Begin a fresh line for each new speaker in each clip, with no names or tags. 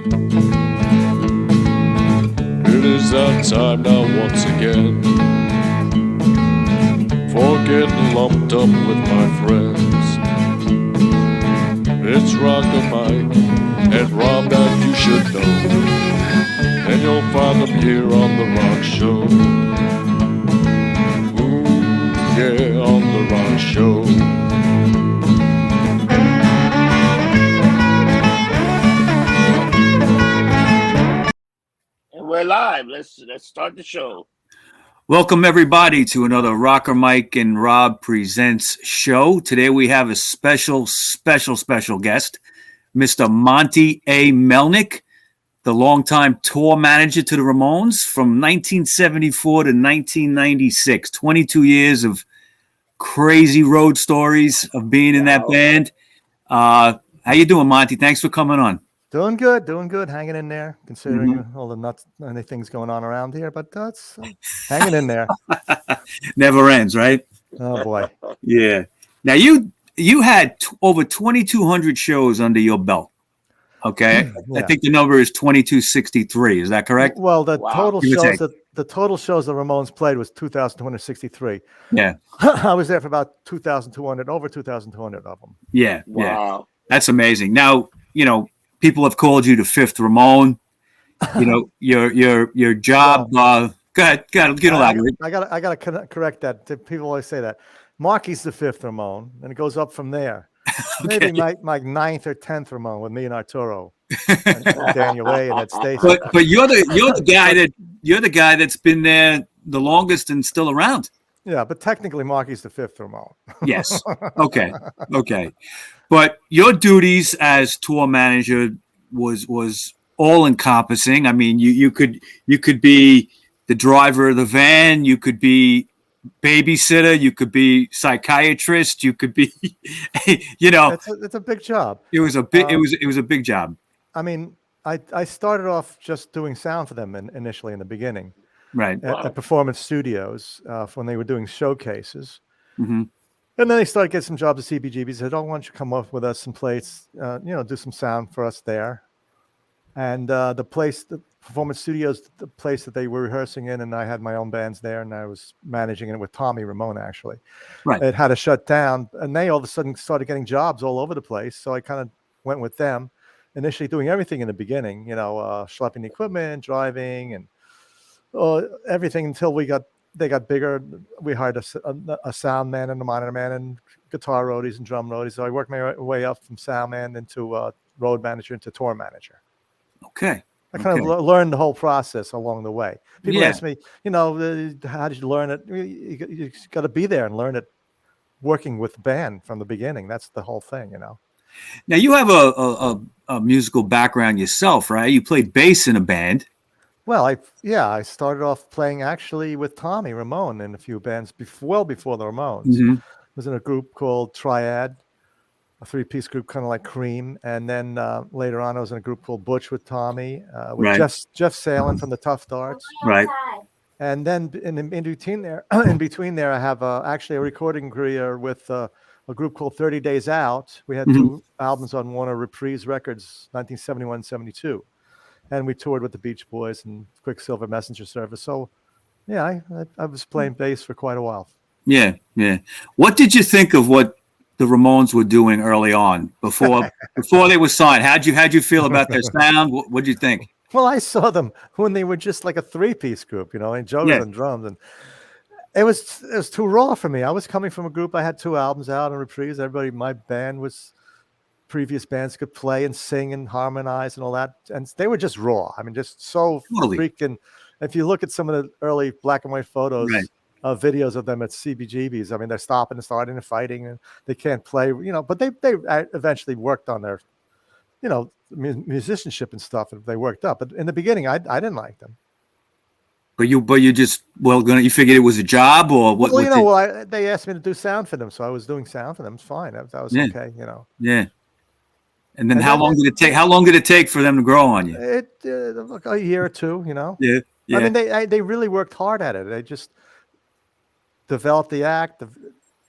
It is that time now once again, for getting lumped up with my friends. It's RockerMike and Rob that you should know, and you'll find them here on the Rock Show. Ooh, yeah, on the Rock Show.
And we're live. Let's start the show.
Welcome, everybody, to another RockerMike and Rob Presents show. Today we have a special guest, Mr. Monte A. Melnick, the longtime tour manager to the Ramones from 1974 to 1996. 22 years of crazy road stories of being in that band. How you doing, Monte? Thanks for coming on.
Doing good, hanging in there, considering all the nuts and things going on around here, but that's hanging in there.
Never ends, right?
Oh boy.
Yeah. Now you had over 2,200 shows under your belt. Okay.
Yeah.
I think the number is 2,263. Is that correct?
Well, the total
Give or
shows the total shows the Ramones played was 2,263.
Yeah.
I was there for about 2,200, over 2,200 of them.
Yeah.
Wow.
Yeah. That's amazing. Now, people have called you the Fifth Ramone. Your job. Go ahead. Get elaborate.
I got to correct that. People always say that. Marky's the Fifth Ramone, and it goes up from there.
Okay.
Maybe my ninth or 10th Ramone with me and Arturo, and Daniel A. and Ed Stacy.
But you're the guy that's been there the longest and still around.
Yeah, but technically Marky's the Fifth Ramone.
Yes. Okay. But your duties as tour manager was all encompassing. I mean, you could be the driver of the van, you could be babysitter, you could be psychiatrist, you could be
It's a big job.
It was a big it was a big job.
I mean, I started off just doing sound for them initially in the beginning.
Right.
At Performance Studios when they were doing showcases.
Mm-hmm.
And then they started getting some jobs at CBGB. Said, "Oh, why don't you come up with us and play, do some sound for us there?" And the Performance Studios, the place that they were rehearsing in, and I had my own bands there, and I was managing it with Tommy Ramone, actually.
Right.
It had to shut down, and they all of a sudden started getting jobs all over the place. So I kind of went with them, initially doing everything in the beginning, schlepping equipment, driving, and everything until they got bigger. We hired a sound man and a monitor man and guitar roadies and drum roadies. So I worked my way up from sound man into road manager into tour manager.
Okay.
I kind of learned the whole process along the way. People ask me, how did you learn it? You got to be there and learn it working with the band from the beginning. That's the whole thing,
Now you have a musical background yourself, right? You played bass in a band.
Well, I started off playing actually with Tommy Ramone in a few bands before the Ramones.
Mm-hmm.
I was in a group called Triad, a three-piece group kind of like Cream. And then later on, I was in a group called Butch with Tommy, with Jeff Salen from the Tough Darts.
Right.
And then in between there, I have actually a recording career with a group called 30 Days Out. We had two albums on Warner Reprise Records, 1971-72. And we toured with the Beach Boys and Quicksilver Messenger Service. So, yeah, I was playing bass for quite a while.
Yeah. What did you think of what the Ramones were doing early on before they were signed? How'd you feel about their sound? What'd you think?
Well, I saw them when they were just like a three-piece group, and Joe and drums, and it was too raw for me. I was coming from a group. I had two albums out on Reprise. Everybody, my band was. Previous bands could play and sing and harmonize and all that, and they were just raw. I mean, just so freaking. If you look at some of the early black and white photos, videos of them at CBGBs, I mean, they're stopping and starting and fighting, and they can't play, But they eventually worked on their, musicianship and stuff. And they worked up, but in the beginning, I didn't like them.
But you just you figured it was a job or what?
Well, they asked me to do sound for them, so I was doing sound for them. It's fine. That was okay,
Yeah. And then how long did it take? How long did it take for them to grow on you?
Like a year or two,
Yeah.
I mean, they really worked hard at it. They just developed the act,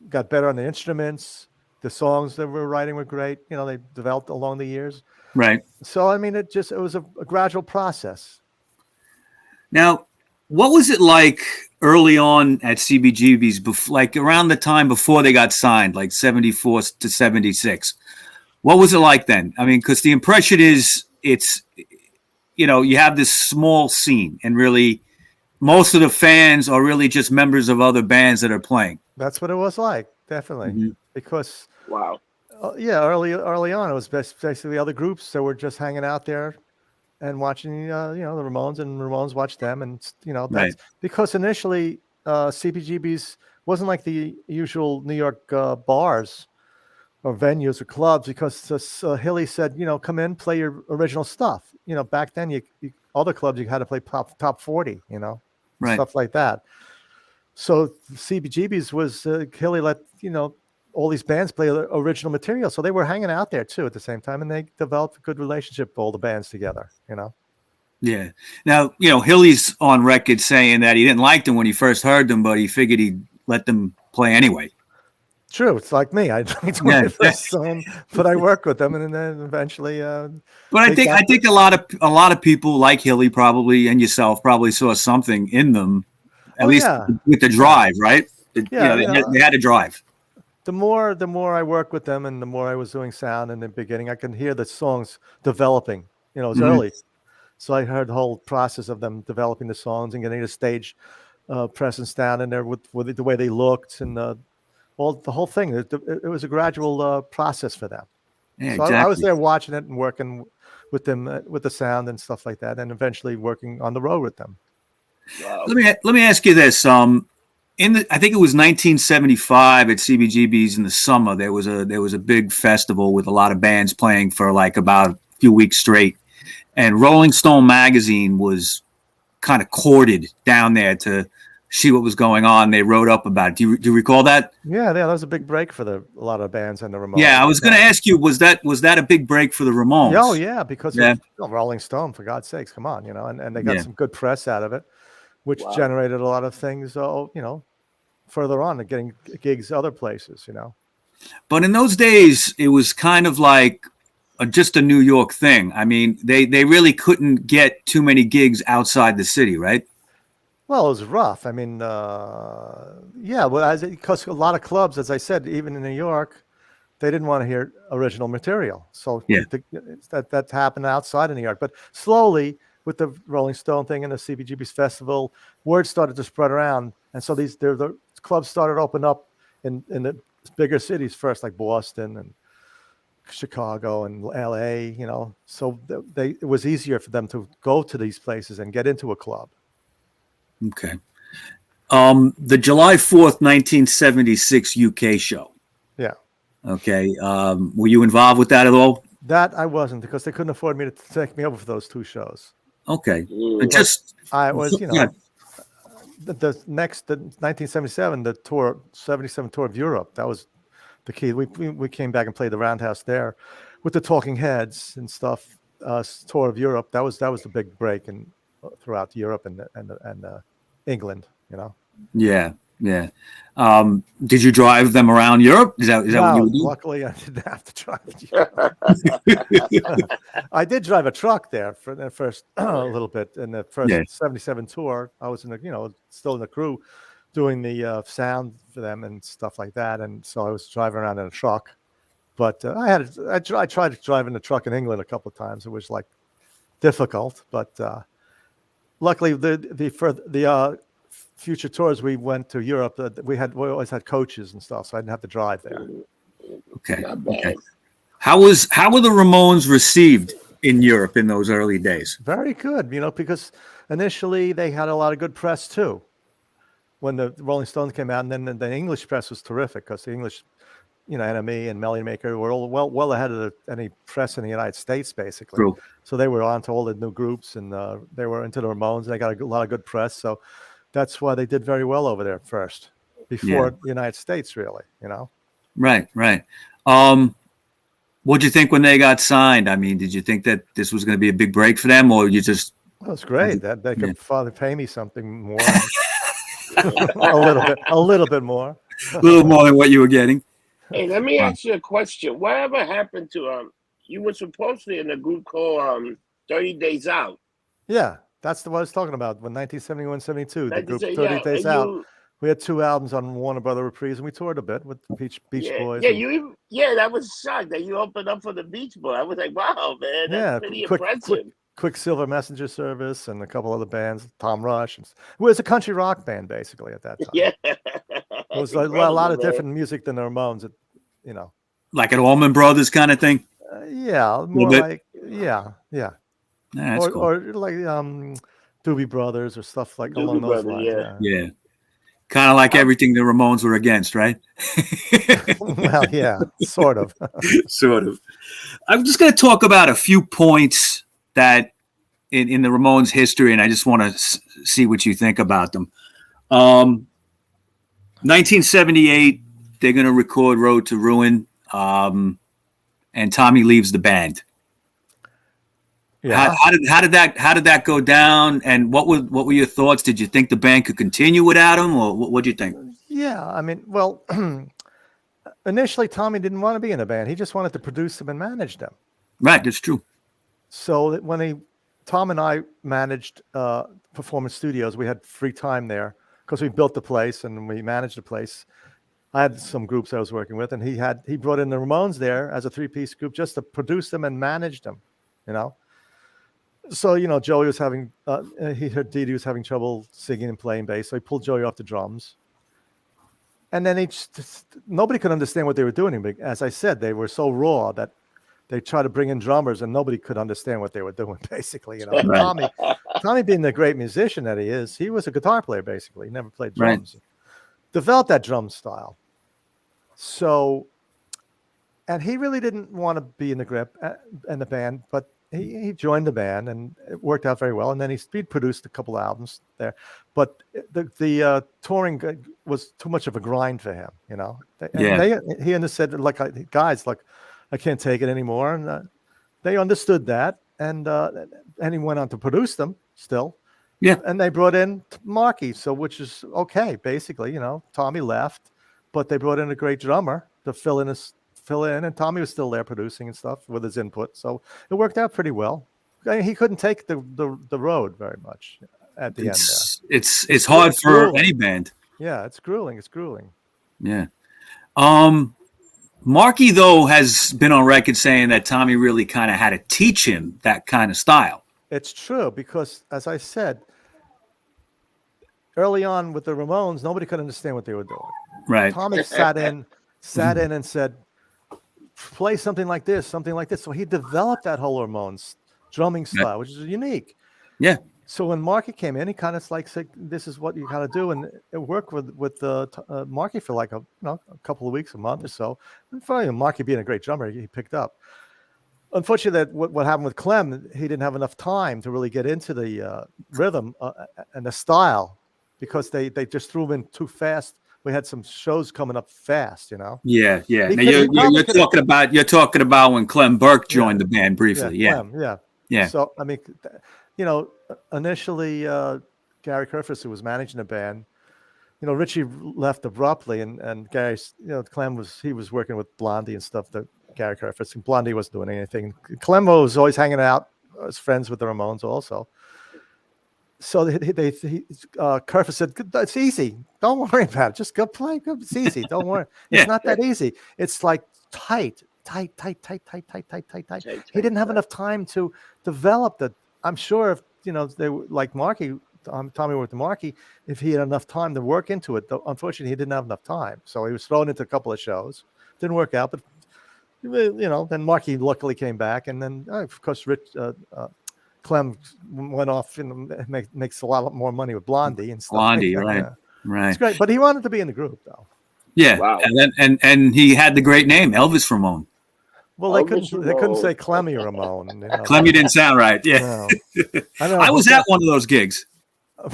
got better on the instruments, The songs that we're writing were great. You know, they developed along the years.
Right.
So I mean, it was a gradual process.
Now, what was it like early on at CBGB's, like around the time before they got signed, like 74 to 76? What was it like then? I mean, because the impression is it's, you know, you have this small scene and really most of the fans are really just members of other bands that are playing.
That's what it was like, definitely.
Mm-hmm.
Because,
Wow.
early on, it was basically other groups that were just hanging out there and watching, the Ramones, and Ramones watched them. And, that's
Right.
because initially CBGB's wasn't like the usual New York bars or venues or clubs, because Hilly said, come in, play your original stuff. Back then, other clubs, you had to play top 40,
Right.
stuff like that. So CBGB's was Hilly let, all these bands play original material. So they were hanging out there too at the same time, and they developed a good relationship with all the bands together,
Yeah. Now, Hilly's on record saying that he didn't like them when he first heard them, but he figured he'd let them play anyway.
True. It's like me. I liked when I first saw them, but I worked with them, and then eventually.
But I think a lot of people like Hilly probably, and yourself probably saw something in them, at least with the drive, right?
Yeah,
they had a drive.
The more I worked with them, and the more I was doing sound in the beginning, I can hear the songs developing. It was early, so I heard the whole process of them developing the songs and getting the stage presence down in there with the way they looked and the whole thing. It was a gradual process for them.
Yeah,
so
exactly.
I was there watching it and working with them with the sound and stuff like that, and eventually working on the road with them.
Wow.
Let me ask you this. I think it was 1975 at CBGB's in the summer. There was a big festival with a lot of bands playing for like about a few weeks straight, and Rolling Stone magazine was kind of courted down there to see what was going on. They wrote up about it. Do you recall that?
Yeah, that was a big break for a lot of bands and the Ramones.
Yeah, I was going to ask you, was that a big break for the Ramones?
Oh yeah, because of Rolling Stone, for God's sakes, come on, and they got some good press out of it, which generated a lot of things, further on to getting gigs other places,
But in those days, it was kind of like just a New York thing. I mean, they really couldn't get too many gigs outside the city, right?
Well, it was rough. I mean, because a lot of clubs, as I said, even in New York, they didn't want to hear original material. So that happened outside of New York. But slowly, with the Rolling Stone thing and the CBGB's festival, word started to spread around. And so the clubs started to open up in the bigger cities first, like Boston and Chicago and LA, So it was easier for them to go to these places and get into a club.
Okay. The July 4th, 1976 UK show.
Yeah.
Okay. Were you involved with that at all?
That I wasn't, because they couldn't afford me to take me over for those two shows.
Okay.
I was, the 1977, the tour, 77 tour of Europe. That was the key. We came back and played the Roundhouse there with the Talking Heads and stuff. Tour of Europe. That was the big break throughout Europe and England.
Yeah. Did you drive them around Europe? Is that what you do?
Luckily, I didn't have to drive. I did drive a truck there for the first a little bit in the first 77 tour. I was still in the crew doing the sound for them and stuff like that, and so I was driving around in a truck. But I tried to drive in the truck in England a couple of times. It was like difficult, but luckily the future tours we went to Europe, we always had coaches and stuff, so I didn't have to drive there.
Okay. How were the Ramones received in Europe in those early days?
Very good, because initially they had a lot of good press too. When the Rolling Stones came out, and then the English press was terrific, because the English, NME and Melnick were all well ahead of any press in the United States, basically.
True.
So they were on to all the new groups, and they were into the Ramones, and they got a lot of good press. So that's why they did very well over there first, before the United States, really,
Right. What'd you think when they got signed? I mean, did you think that this was going to be a big break for them, or you just?
Well, it's great that they could finally pay me something more, a little bit more,
a little more than what you were getting.
Hey, let me ask you a question. Whatever happened to you were supposedly in a group called 30 Days Out.
Yeah, that's what I was talking about. When 1971, 72, the
Like you
group
say,
30
yeah,
Days
and
Out.
you,
We had 2 albums on Warner Brother Reprise, and we toured a bit with Beach
yeah,
Boys.
yeah,
And,
you even, yeah, that was shocked that you opened up for the Beach Boy. I was like, wow, man, that's
yeah,
pretty impressive.
Quicksilver Messenger Service and a couple other bands, Tom Rush. It was a country rock band basically at that time.
Yeah,
It was
that's
a lot of
incredible, man.
different music than the Ramones. You know,
Like an Allman Brothers kind of thing.
yeah,
A little
more
bit.
like yeah,
That's cool.
or like Doobie Brothers or stuff like along
Doobie
those
Brothers,
lines.
yeah.
Yeah.
Yeah. Kind of like
I'm,
everything the Ramones were against, right?
Well, yeah, sort of.
Sort of. I'm just going to talk about a few points that in the Ramones history, and I just want to see what you think about them. 1978, they're going to record Road to Ruin, and Tommy leaves the band.
Yeah.
How did that go down? And what were your thoughts? Did you think the band could continue without him, or what did you think?
Yeah, I mean, well, initially Tommy didn't want to be in a band. He just wanted to produce them and manage them.
Right, that's true.
So when Tom and I managed Performance Studios, we had free time there because we built the place and we managed the place. I had some groups I was working with, and he brought in the Ramones there as a 3-piece group just to produce them and manage them, you know. So Joey was having he heard Dee Dee was having trouble singing and playing bass, so he pulled Joey off the drums. And then nobody could understand what they were doing. But as I said, they were so raw that they tried to bring in drummers, and nobody could understand what they were doing. Basically,
Right.
Tommy being the great musician that he is, he was a guitar player. Basically, he never played
Right.
drums. Developed that drum style. So, and he really didn't want to be in the grip in the band, but he joined the band, and it worked out very well. And then he speed produced a couple albums there, but the touring was too much of a grind for him, And he understood, like, guys, like, I can't take it anymore, and they understood that, and he went on to produce them still.
Yeah.
And they brought in Marky, which is okay, basically. Tommy left, but they brought in a great drummer to fill in, and Tommy was still there producing and stuff with his input. So it worked out pretty well. He couldn't take the road very much at the end there.
It's hard for any band.
Yeah, it's grueling.
Yeah. Marky, though, has been on record saying that Tommy really kind of had to teach him that kind of style. It's
true, because as I said, early on with the Ramones, nobody could understand what they were doing.
Right.
Tommy sat in and said, play something like this. So he developed that whole Ramones drumming style, which is unique.
Yeah.
So when Marky came in, he kind of said, this is what you got to do. And it worked with Marky for like a couple of weeks, a month or so. And finally, Marky being a great drummer, he picked up. Unfortunately, what happened with Clem, he didn't have enough time to really get into the rhythm and the style, because they just threw him in too fast. We had some shows coming up fast,
Yeah. Now you're talking about when Clem Burke joined the band briefly. Yeah.
Clem, yeah. So I mean, initially Gary Kerfus, who was managing the band, Richie left abruptly, and Gary, Clem was working with Blondie and stuff. That Gary Kerfus, and Blondie wasn't doing anything. Clem was always hanging out as friends with the Ramones also. So Kerfus said, "It's easy. Don't worry about it. Just go play. It's easy. Don't worry. It's not that easy. It's like tight. He didn't have enough time to develop that. I'm sure if they were like Marky, Tommy worked with Marky, if he had enough time to work into it. Unfortunately, he didn't have enough time, so he was thrown into a couple of shows. Didn't work out, but then Marky luckily came back, and then of course Clem went off and makes a lot more money with Blondie and stuff.
Blondie,
like
right,
yeah.
Right.
It's great, but he wanted to be in the group though.
Yeah,
wow.
And he had the great name Elvis Ramone.
Well, they couldn't say Clemmy Ramone.
Clemmy didn't sound right. Yeah,
no.
I was at one of those gigs.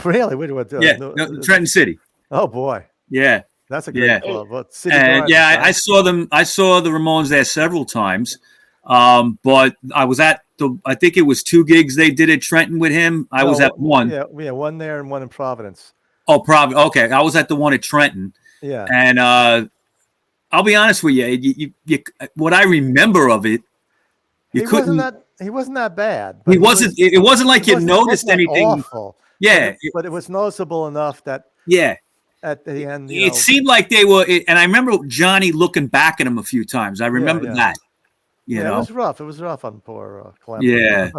Really? What?
Trenton City.
Oh boy.
Yeah,
that's a great club.
I saw them. I saw the Ramones there several times. But I was at I think it was 2 gigs they did at Trenton with him. I was at one.
Yeah, one there and one in Providence.
Oh, Providence. Okay, I was at the one at Trenton.
Yeah.
And I'll be honest with you. What I remember of it,
he wasn't that bad. But
he wasn't. It wasn't like you noticed anything.
Awful.
Yeah,
but it was noticeable enough that.
Yeah.
At the end,
it seemed like they were, and I remember Johnny looking back at him a few times. I remember that. You know,
it was rough. It was rough on poor Clem.
Yeah,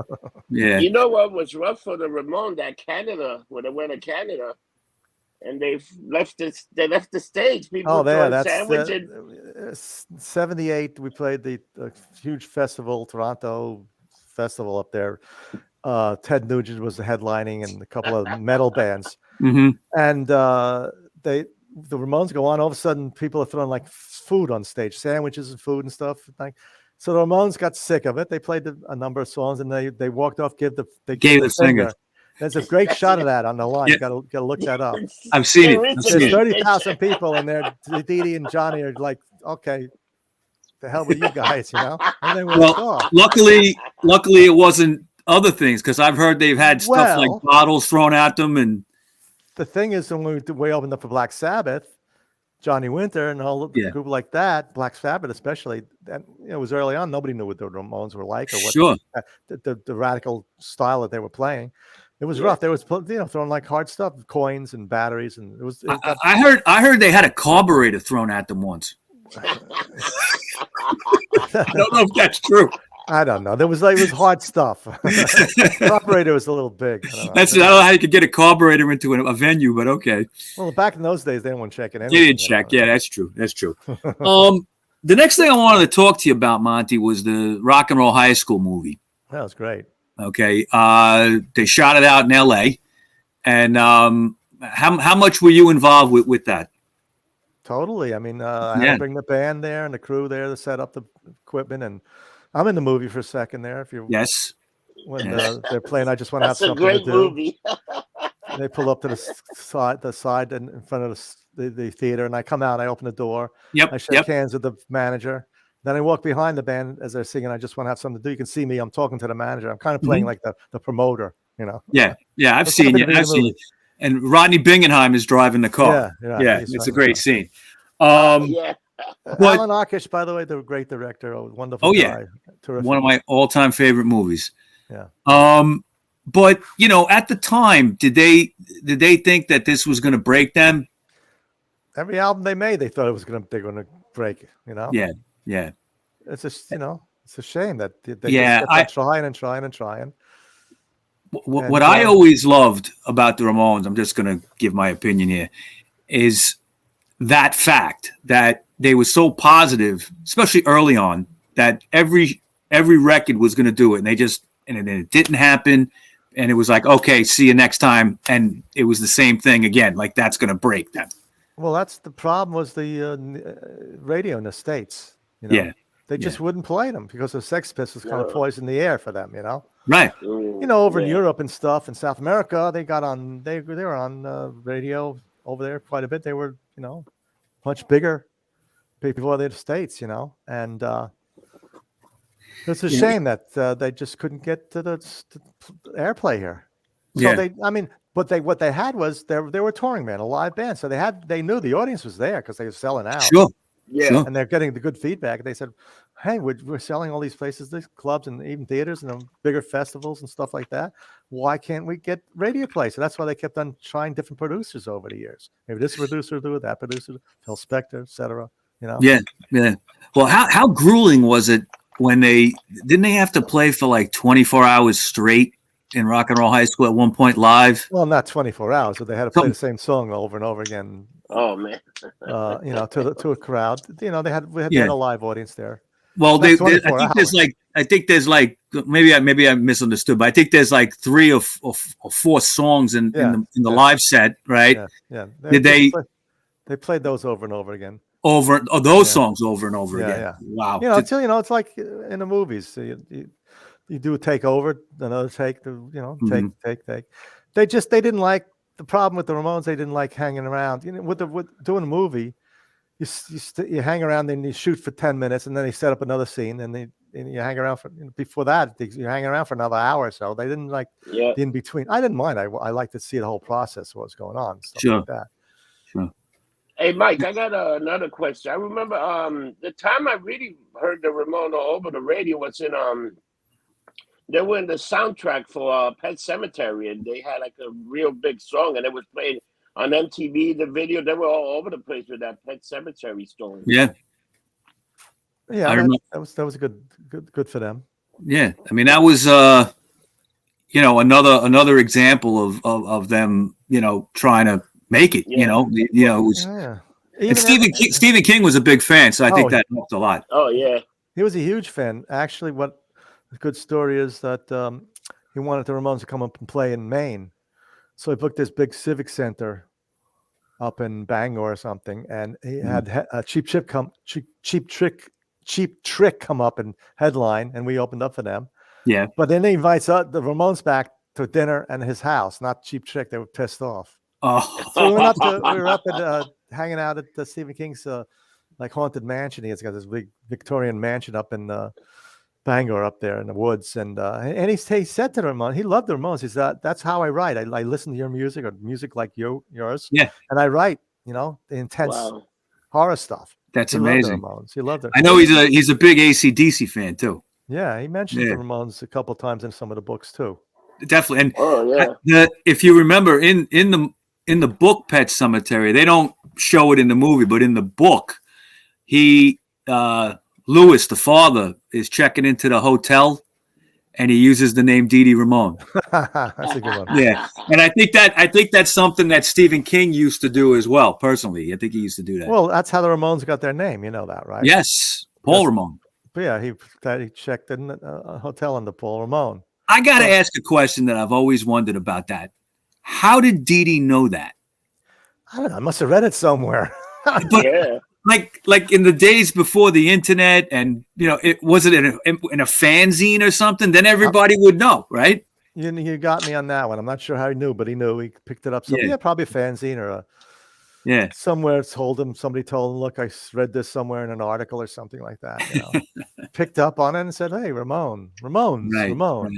yeah.
You know what was rough for the Ramones? That Canada, when they went to Canada, and they left the stage. People
that's
sandwiches.
78. We played the huge festival, Toronto festival up there. Ted Nugent was headlining, and a couple of metal bands.
Mm-hmm.
And the Ramones go on. All of a sudden, people are throwing like food on stage, sandwiches and food and stuff. Like, so the Ramones got sick of it. They played a number of songs, and they walked off. Gave the finger. There's a great shot of that on the line.
Yeah.
You gotta look that up.
I've seen it.
There's 30,000 people in there. Dee Dee and Johnny are like, okay, the hell with you guys, you know? And they went off.
Luckily, it wasn't other things, because I've heard they've had stuff like bottles thrown at them. And
the thing is, when we opened up for Black Sabbath, Johnny Winter and all the group like that, Black Sabbath especially, and it was early on. Nobody knew what the Ramones were like, or what the radical style that they were playing. It was rough. There was throwing like hard stuff, coins and batteries, and it was.
I heard they had a carburetor thrown at them once. I don't know if that's true.
I don't know. It was hard stuff. The carburetor was a little big. I don't
know how you could get a carburetor into a venue, but okay.
Well, back in those days, they didn't want to check it.
They didn't check. Yeah, that's true. That's true. The next thing I wanted to talk to you about, Monty, was the Rock and Roll High School movie.
That was great.
Okay. They shot it out in L.A. And how much were you involved with that?
Totally. I mean, I had to bring the band there and the crew there to set up the equipment, and I'm in the movie for a second there. When they're playing, I just want to have something to do. That's a great movie. They pull up to the side in front of the theater, and I come out. I open the door. I shake hands with the manager. Then I walk behind the band as they're singing. I just want to have something to do. You can see me. I'm talking to the manager. I'm kind of playing like the promoter, you know. Yeah.
I've seen you. And Rodney Bingenheim is driving the car. It's a great scene.
Alan Arkish, by the way, the great director, wonderful guy. Terrific.
One of my all-time favorite movies.
Yeah.
But at the time, did they think that this was going to break them?
Every album they made, they thought they're going to break. You know.
Yeah.
It's just it's a shame that they just kept trying and trying and trying.
What I always loved about the Ramones, I'm just going to give my opinion here, is that fact that they were so positive, especially early on, that every record was going to do it, and then it didn't happen, and it was like, okay, see you next time, and it was the same thing again, like that's going to break them.
Well, that's the problem, was the radio in the States. They just wouldn't play them because the Sex Pistols kind of poisoned the air for them,
Right.
Over in Europe and stuff, in South America, they were on radio over there quite a bit. They were, much bigger before the States, and it's a shame that they just couldn't get to the airplay here. So what they had was they were touring band, a live band. So they knew the audience was there because they were selling out.
Sure.
Yeah.
Sure.
And they're getting the good feedback. They said, hey, we're selling all these places, these clubs and even theaters and bigger festivals and stuff like that. Why can't we get radio play? So that's why they kept on trying different producers over the years. Maybe this producer do it, that producer, Phil Spector, etc.
Yeah. Well, how grueling was it when they have to play for like 24 hours straight in Rock and Roll High School at one point live?
Well, not 24 hours, but they had to play the same song over and over again.
Oh man!
To a crowd. We had a live audience there.
Well, I think there's like maybe I misunderstood, but I think there's like 3 or 4 songs in the live set, right?
Yeah. They played those over and over again.
Songs over and over again.
Yeah.
Wow.
It's like in the movies. So you do a take over, another take, take. They didn't like. The problem with the Ramones, they didn't like hanging around. With doing a movie, you hang around and you shoot for 10 minutes, and then they set up another scene, and you hang around for. Before that, you hang around for another hour or so. They didn't like the in between. I didn't mind. I like to see the whole process, what was going on, stuff like that.
Sure.
Hey, Mike, I got another question. I remember the time I really heard the Ramone over the radio was in they were in the soundtrack for Pet Cemetery, and they had like a real big song, and it was played on MTV. The video, they were all over the place with that Pet Cemetery story.
Yeah.
Yeah, that was good for them.
Yeah. I mean, that was another example of them, trying to make it.
Yeah.
It was.
Yeah.
And Stephen King was a big fan, so I think that helped a lot.
Oh yeah,
he was a huge fan. Actually, what the good story is that he wanted the Ramones to come up and play in Maine, so he booked this big civic center up in Bangor or something, and he had a Cheap Trick come up and headline, and we opened up for them.
Yeah,
but then he invites the Ramones back to dinner at his house, not Cheap Trick. They were pissed off.
Oh,
so we were up at hanging out at Stephen King's like haunted mansion. He's got this big Victorian mansion up in Bangor, up there in the woods, and he said to the Ramones, he loved the Ramones. He said, "That's how I write. I listen to your music or music like yours.
Yeah,
and I write, the intense horror stuff."
That's amazing.
He loved it.
I know he's a big AC/DC fan too.
Yeah, he mentioned the Ramones a couple of times in some of the books too.
Definitely, and if you remember in the book Pet Cemetery, they don't show it in the movie, but in the book, Louis, the father, is checking into the hotel, and he uses the name Dee Dee Ramone.
That's a good one.
Yeah, and I think that's something that Stephen King used to do as well. Personally, I think he used to do that.
Well, that's how the Ramones got their name. You know that, right?
Yes, Paul Ramone.
But yeah, he checked in a hotel under Paul Ramone.
I got to ask a question that I've always wondered about that. How did Dee Dee know that?
I don't know. I must have read it somewhere.
But, like in the days before the internet, and it was it in a fanzine or something. Then everybody would know, right?
You got me on that one. I'm not sure how he knew, but he knew. He picked it up. Probably a fanzine or somewhere. Somebody told him, "Look, I read this somewhere in an article or something like that." Picked up on it and said, "Hey, Ramones."
Right.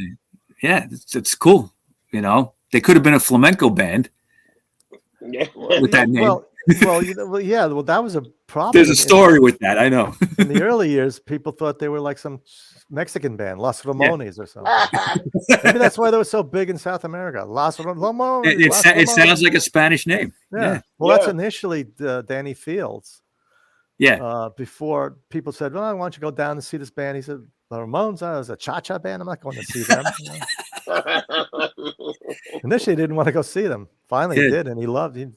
Yeah, it's cool. They could have been a flamenco band with that name.
Well, that was a problem.
There's a story with that, I know.
In the early years, people thought they were like some Mexican band, Los Ramones or something. Maybe that's why they were so big in South America. Los Ramones.
It sounds like a Spanish name.
Yeah. Well, that's initially Danny Fields.
Yeah.
Before people said, "Well, why don't you go down and see this band?" He said, "The Ramones, is a cha-cha band. I'm not going to see them." Initially, he didn't want to go see them. Finally, he did, and he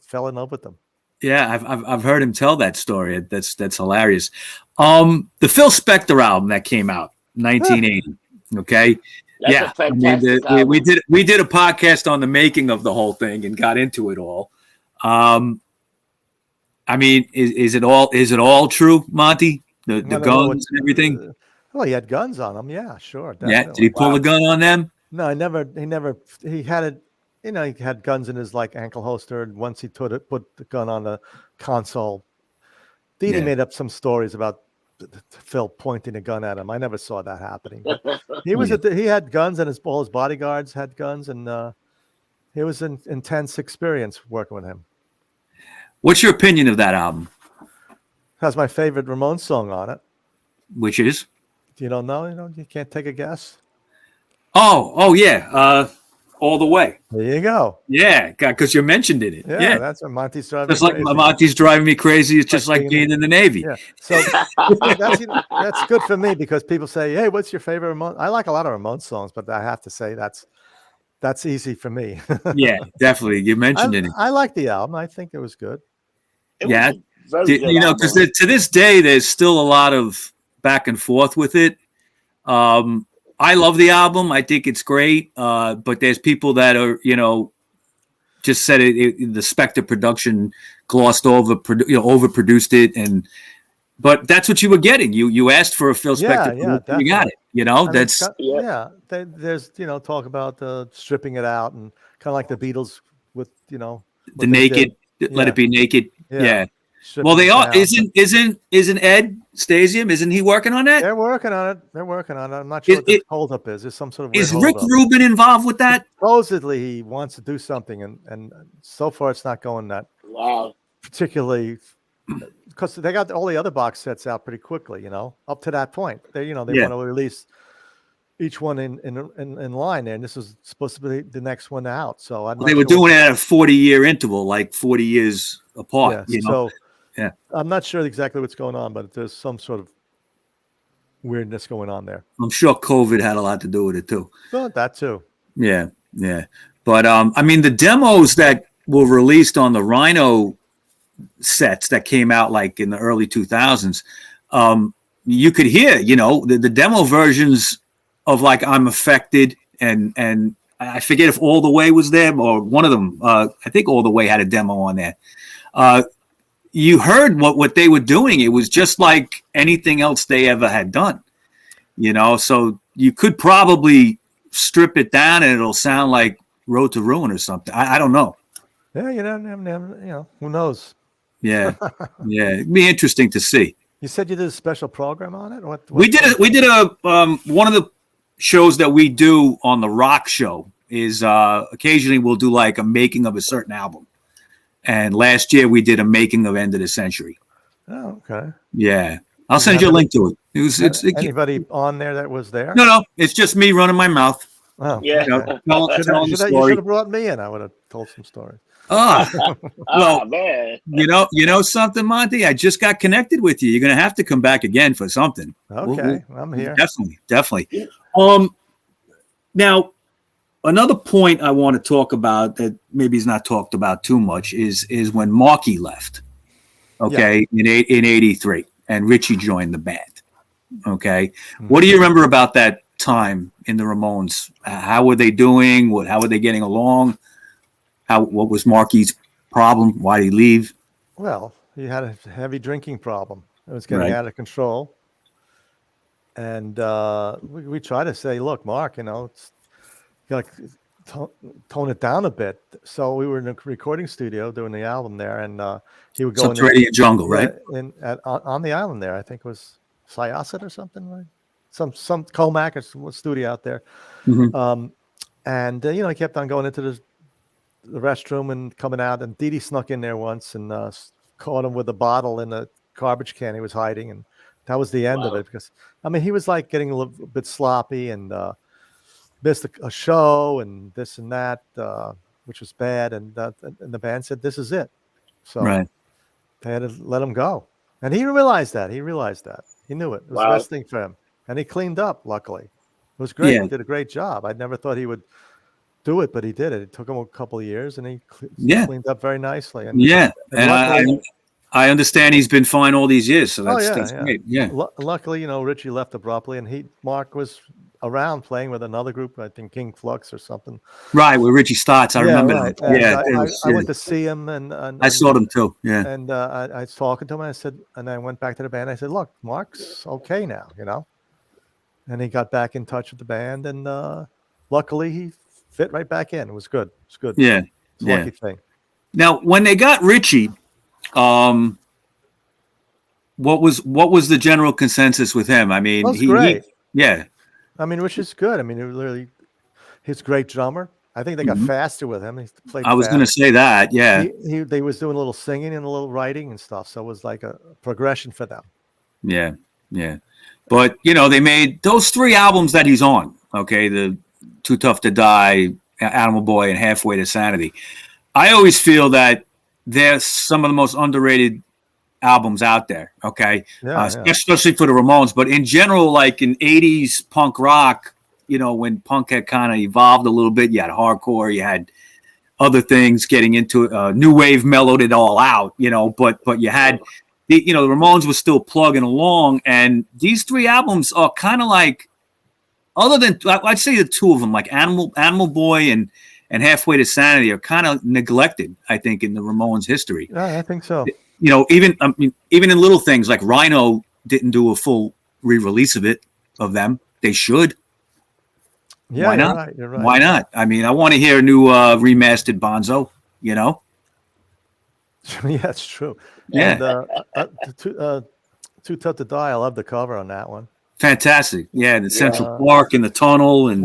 fell in love with them.
Yeah, I've heard him tell that story. That's hilarious. The Phil Spector album that came out 1980. Okay.
That's a fantastic album.
We did a podcast on the making of the whole thing and got into it all. I mean, is it all true, Monty? The guns and everything?
Well, he had guns on him. Yeah, sure. Definitely.
Yeah. Did he pull a gun on them?
No, he had it. He had guns in his ankle holster. And once he put the gun on the console, Dee Dee made up some stories about Phil pointing a gun at him. I never saw that happening. But he had guns, and all his bodyguards had guns, and it was an intense experience working with him.
What's your opinion of that album?
Has my favorite Ramones song on it.
Which is?
You don't know? You can't take a guess?
Oh yeah. All the Way.
There you go.
Yeah, because you mentioned it. Yeah,
that's what Monty's driving.
Just like Monty's driving me crazy. It's just like being in the Navy.
Yeah. So that's good for me because people say, "Hey, what's your favorite Ramones?" I like a lot of Ramones songs, but I have to say that's easy for me.
Yeah, definitely. You mentioned it.
I like the album. I think it was good.
Because to this day, there's still a lot of back and forth with it. I love the album. I think it's great. But there's people that are, just said the Spector production glossed over, overproduced it. But that's what you were getting. You asked for a Phil Spector.
Yeah,
you got it.
There's, talk about stripping it out and kind of like the Beatles with,
the naked, let it be naked. Yeah. Well, they are. Isn't Ed Stasium? Isn't he working on that?
They're working on it. I'm not sure what the holdup is. There's some sort of.
Is Rick Rubin involved with that?
Supposedly, he wants to do something, and so far it's not going that particularly because they got all the other box sets out pretty quickly, you know, up to that point. They want
Yeah.
to release each one in line there, and this is supposed to be the next one out. So
They were doing it at a 40-year interval, like 40 years apart.
Yeah,
You know?
so I'm not sure exactly what's going on, but there's some sort of weirdness going on there.
I'm sure COVID had a lot to do with it too.
Well, that too.
Yeah. But I mean, the demos that were released on the Rhino sets that came out like in the early 2000s, you could hear, you know, the demo versions of like I'm Affected and I forget if All the Way was there or one of them. I think All the Way had a demo on there. You heard what they were doing. It was just like anything else they ever had done, you know, so you could probably strip it down and it'll sound like Road to Ruin or something. I don't know.
Yeah, you know, who knows?
Yeah. It'd be interesting to see.
You said you did a special program on it? What
We did a one of the shows that we do on the Rock Show is occasionally we'll do like a making of a certain album. And last year we did a making of End of the Century.
Oh, okay.
Yeah. I'll send you a link to it. It's
anybody on there that was there?
No, it's just me running my mouth.
Oh,
Yeah.
You know, telling the
you
story.
should have brought me in. I would have told some stories.
Well,
man.
you know something, Monty? I just got connected with you. You're going to have to come back again for something.
Okay, I'm here.
Definitely. Now, another point I want to talk about that maybe is not talked about too much is when Marky left. Okay, in '83, and Richie joined the band. Okay, what do you remember about that time in the Ramones? How were they doing? How were they getting along? What was Marky's problem? Why did he leave?
Well, he had a heavy drinking problem. It was getting out of control. And we try to say, look, Mark, you know, it's, you got to tone it down a bit. So we were in a recording studio doing the album there, and he would go in
Radio Jungle, right?
On the island there. I think it was Syosset or something, right? Some Comac or studio out there.
Mm-hmm.
And you know, he kept on going into the restroom and coming out, and Dee Dee snuck in there once and caught him with a bottle in a garbage can he was hiding, and that was the end of it. Because I mean, he was like getting a little bit sloppy and missed a show and this and that, which was bad. And the band said, "This is it." So they had to let him go, and he realized that. He knew it. It was the best thing for him, and he cleaned up. Luckily, it was great.
Yeah.
He did a great job. I never thought he would do it, but he did it. It took him a couple of years, and he cleaned up very nicely. And
I understand he's been fine all these years, so that's great. Yeah.
Luckily, you know, Richie left abruptly, and Mark was around playing with another group, I think King Flux or something.
Right, with Richie Stotts. I remember
right.
that.
I went to see him, and
I saw them too. Yeah.
And I was talking to him, and I said, and I went back to the band. I said, look, Mark's okay now, you know. And he got back in touch with the band, and luckily he fit right back in. It was good. It's good.
Yeah.
It's a lucky thing.
Now, when they got Richie, what was the general consensus with him? I mean,
great.
Yeah.
I mean, Richie's good. I mean, he's a great drummer. I think they got faster with him. He played.
I was going to say that. Yeah.
They was doing a little singing and a little writing and stuff, so it was like a progression for them.
Yeah. But you know, they made those 3 albums that he's on. Okay, the Too Tough to Die, Animal Boy, and Halfway to Sanity. I always feel that they're some of the most underrated albums out there. Okay, especially for the Ramones, but in general, like in '80s punk rock, you know, when punk had kind of evolved a little bit, you had hardcore, you had other things getting into it. New wave mellowed it all out, you know, but you had the Ramones was still plugging along, and these 3 albums are kind of like, other than I'd say the 2 of them, like Animal Boy and Halfway to Sanity, are kind of neglected, I think, in the Ramones history.
Yeah, I think so.
You know, even in little things like Rhino didn't do a full re-release of them. They should.
Yeah,
why not?
You're right.
Why not? I mean, I want to hear a new remastered Bonzo. You know.
Yeah, that's true.
Yeah.
And Too Tough to Die. I love the cover on that one.
Fantastic. Yeah, the Central Park and the tunnel and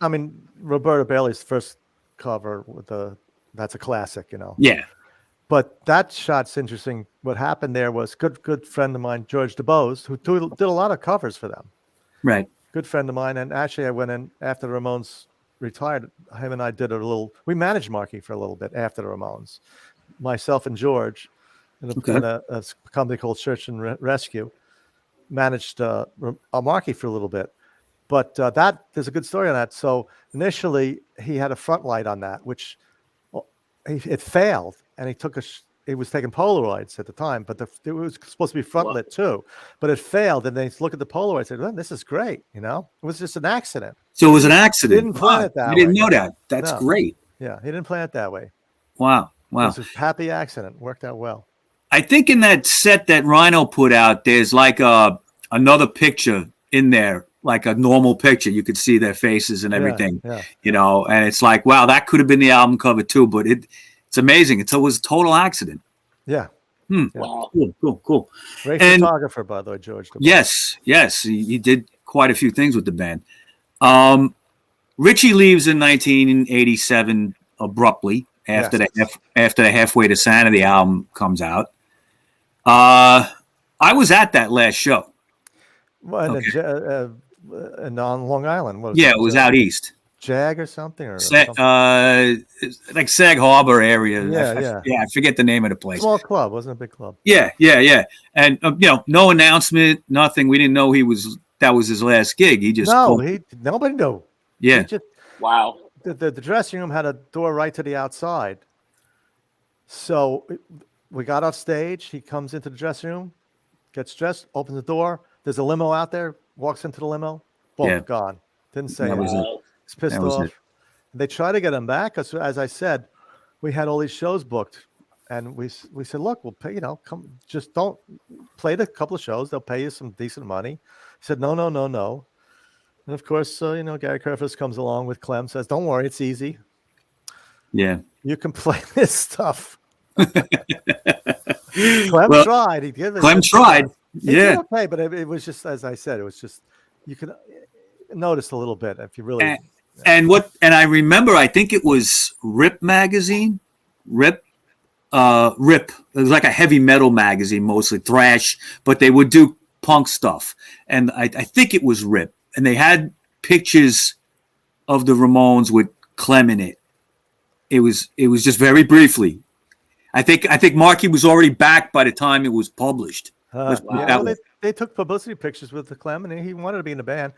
I mean, Roberta Bailey's first cover with that's a classic, you know.
Yeah.
But that shot's interesting. What happened there was good friend of mine, George DeBose, who did a lot of covers for them.
Right.
Good friend of mine. And actually, I went in after the Ramones retired. Him and I did we managed Marky for a little bit after the Ramones. Myself and George, in a company called Search and Rescue, managed Marky for a little bit. But there's a good story on that. So initially, he had a front light on that, which it failed, and he was taking Polaroids at the time, but it was supposed to be front lit too, but it failed. And they look at the Polaroids and said, well, this is great. It was just an accident.
So it was an accident.
He didn't plan it that way.
I didn't know that. That's great.
Yeah, he didn't plan it that way.
Wow.
It was a happy accident. Worked out well.
I think in that set that Rhino put out, there's like another picture in there, like a normal picture. You could see their faces and everything, and it's like, wow, that could have been the album cover too, but it's amazing. It was a total accident.
Yeah.
Wow.
Cool.
Great photographer, by the way, George.
Yes. He did quite a few things with the band. Richie leaves in 1987 abruptly after the Halfway to Sanity album comes out. I was at that last show.
Well, and on Long Island.
It was out east.
Jag or something?
Like Sag Harbor area.
Yeah.
I forget the name of the place.
Small club, wasn't a big club.
Yeah. And, no announcement, nothing. We didn't know that was his last gig. He just...
nobody knew.
Yeah.
Wow.
The dressing room had a door right to the outside. So we got off stage. He comes into the dressing room, gets dressed, opens the door. There's a limo out there, walks into the limo. Boom, gone. Didn't say anything. He's pissed off. They try to get him back because, as I said, we had all these shows booked. And we said, look, we'll pay, come, just don't play the couple of shows. They'll pay you some decent money. He said, no. And of course, Gary Kerfus comes along with Clem, says, don't worry, it's easy.
Yeah.
You can play this stuff. Clem tried.
Clem tried.
He did okay, but it was just, as I said, it was just, you could notice a little bit if you really.
And I remember, I think it was Rip magazine. Rip. It was like a heavy metal magazine, mostly thrash, but they would do punk stuff. And I think it was Rip. And they had pictures of the Ramones with Clem in it. It was just very briefly. I think Marky was already back by the time it was published.
They took publicity pictures with the Clem, and he wanted to be in the band.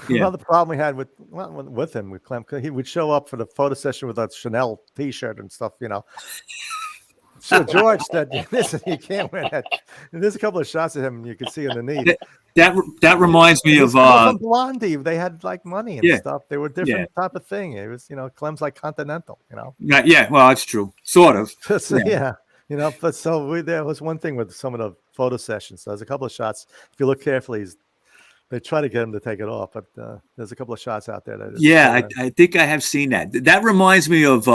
Another problem we had with Clem, he would show up for the photo session with a Chanel T-shirt and stuff, So George said, "Listen, you can't wear that." And there's a couple of shots of him, and you can see in the knee.
That reminds me of
Blondie. They had like money and stuff. They were different type of thing. It was, Clem's like Continental.
Yeah, well, that's true, sort of.
But there was one thing with some of the photo sessions. So there's a couple of shots. If you look carefully, they try to get him to take it off, but there's a couple of shots out there.
I think I have seen that. That reminds me of.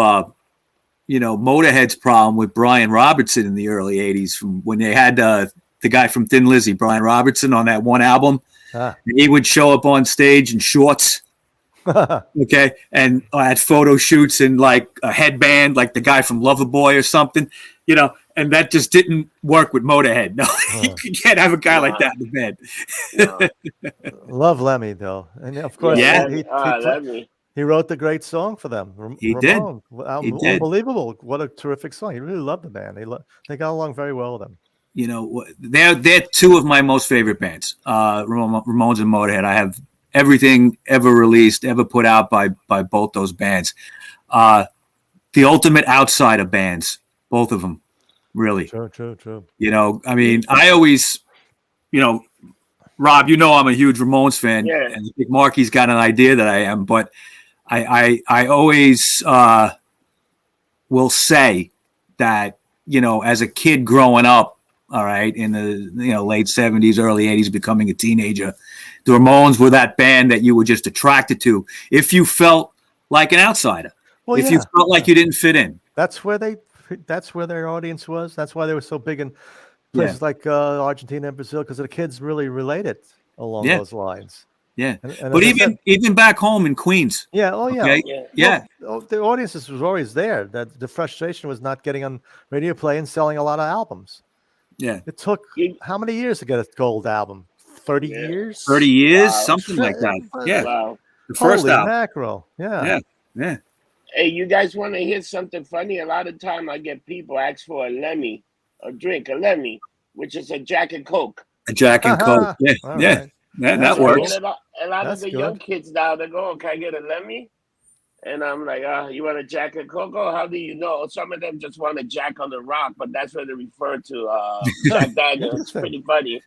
Motorhead's problem with Brian Robertson in the early 80s from when they had the guy from Thin Lizzy, Brian Robertson, on that one album. And he would show up on stage in shorts, and at photo shoots in like a headband, like the guy from Loverboy or something, and that just didn't work with Motorhead. No, you can't have a guy like that in the band.
Love Lemmy, though. And of course,
Lemmy.
He wrote the great song for them.
He did.
Unbelievable. What a terrific song. He really loved the band. They got along very well with them.
They're two of my most favorite bands, Ramones and Motorhead. I have everything ever released, ever put out by both those bands. The ultimate outsider bands, both of them, really.
True.
I always, Rob, I'm a huge Ramones fan, and I think Marky's got an idea that I am, but I always will say that, as a kid growing up, all right, in the late 70s, early 80s, becoming a teenager, the Ramones were that band that you were just attracted to if you felt like an outsider, you felt like you didn't fit in.
That's where their audience was. That's why they were so big in places like Argentina and Brazil, because the kids really related along those lines.
Yeah, but even back home in Queens.
Yeah. Oh, yeah.
Okay? Yeah.
the audiences was always there. That the frustration was not getting on radio play and selling a lot of albums.
Yeah.
It took how many years to get a gold album? 30 years?
30 years,
Wow.
something like that. Yeah.
Wow.
The first
Holy
album.
mackerel. Yeah.
Yeah.
Hey, you guys want to hear something funny? A lot of time I get people ask for a Lemmy, a Lemmy, which is a Jack and Coke.
A Jack and Coke. Yeah.
All
Yeah.
right.
Yeah, that
That's
works.
And a lot
That's
of the
good.
young kids now, they go, "Oh, can I get a Lemmy?" And I'm like, "You want a Jack and Coke? Oh, how do you know?" Some of them just want a Jack on the Rock, but that's what they refer to Jack Daniels. It's pretty funny.